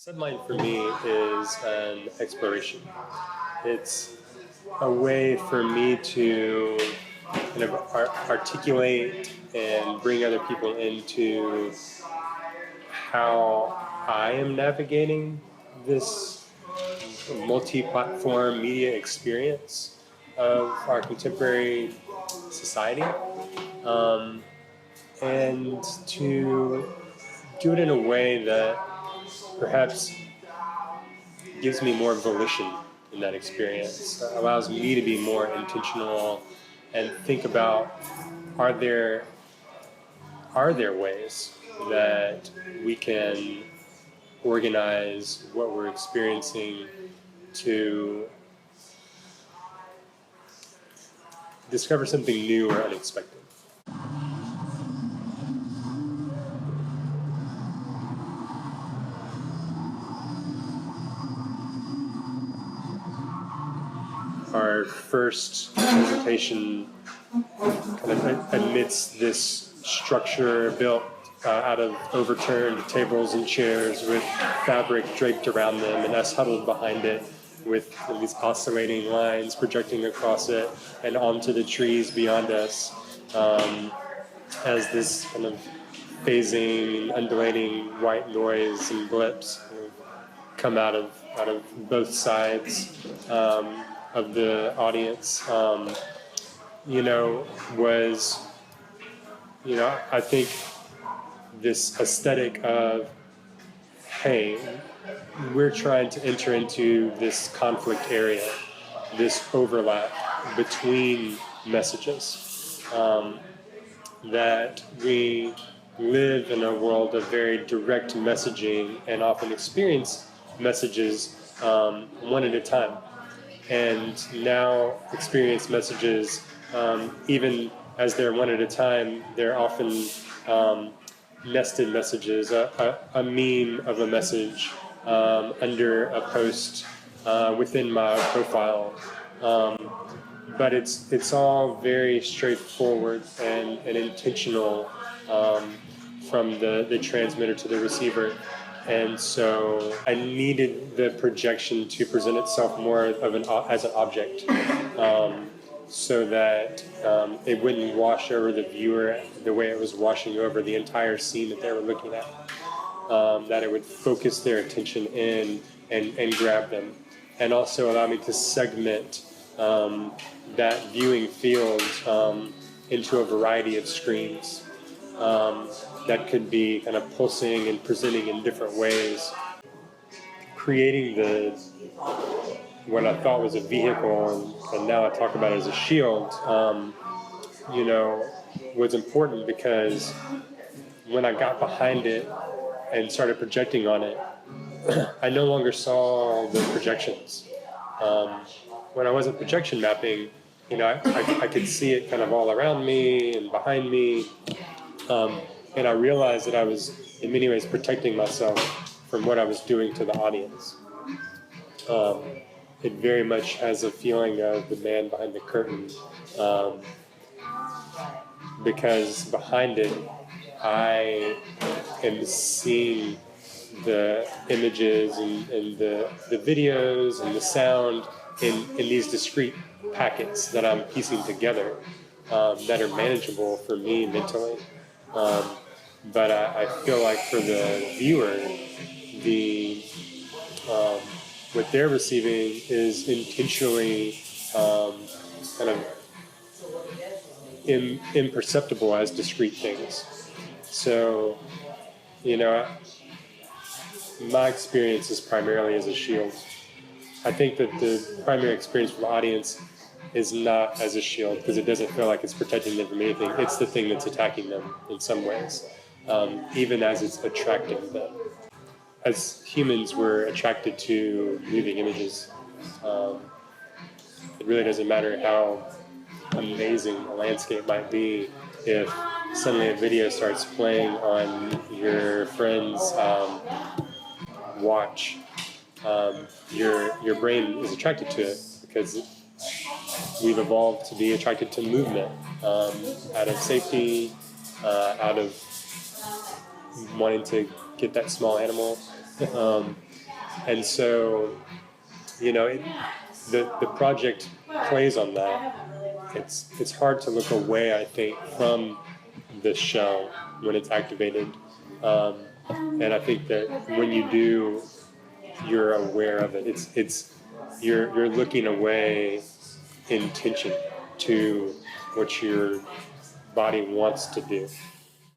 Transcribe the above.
Submind for me is an exploration. It's a way for me to kind of articulate and bring other people into how I am navigating this multi-platform media experience of our contemporary society, and to do it in a way that perhaps gives me more volition in that experience, allows me to be more intentional and think about are there ways that we can organize what we're experiencing to discover something new or unexpected. Our first presentation kind of amidst this structure built out of overturned tables and chairs with fabric draped around them and us huddled behind it with these oscillating lines projecting across it and onto the trees beyond us, as this kind of phasing, undulating white noise and blips come out of both sides of the audience. Was, I think this aesthetic of, hey, we're trying to enter into this conflict area, this overlap between messages, that we live in a world of very direct messaging and often experience messages one at a time. And now experience messages, even as they're one at a time, they're often nested messages, a meme of a message under a post within my profile. But it's all very straightforward and intentional from the transmitter to the receiver. And so I needed the projection to present itself more of as an object, so that it wouldn't wash over the viewer the way it was washing over the entire scene that they were looking at. That it would focus their attention in and grab them, and also allow me to segment that viewing field into a variety of screens. That could be kind of pulsing and presenting in different ways. Creating what I thought was a vehicle, and now I talk about it as a shield, was important because when I got behind it and started projecting on it, I no longer saw the projections. When I wasn't projection mapping, I could see it kind of all around me and behind me. And I realized that I was, in many ways, protecting myself from what I was doing to the audience. It very much has a feeling of the man behind the curtain, because behind it, I am seeing the images and the videos and the sound in these discrete packets that I'm piecing together, that are manageable for me mentally. But I feel like for the viewer, what they're receiving is intentionally kind of imperceptible as discrete things. So, my experience is primarily as a shield. I think that the primary experience for the audience is not as a shield, because it doesn't feel like it's protecting them from anything. It's the thing that's attacking them in some ways, even as it's attracting them. As humans, we're attracted to moving images. It really doesn't matter how amazing a landscape might be if suddenly a video starts playing on your friend's watch. Your brain is attracted to it because we've evolved to be attracted to movement, out of safety, out of wanting to get that small animal. And so, the project plays on that. It's hard to look away, I think, from the shell when it's activated. Um, and I think that when you do, you're aware of it. You're looking away in tension to what your body wants to do.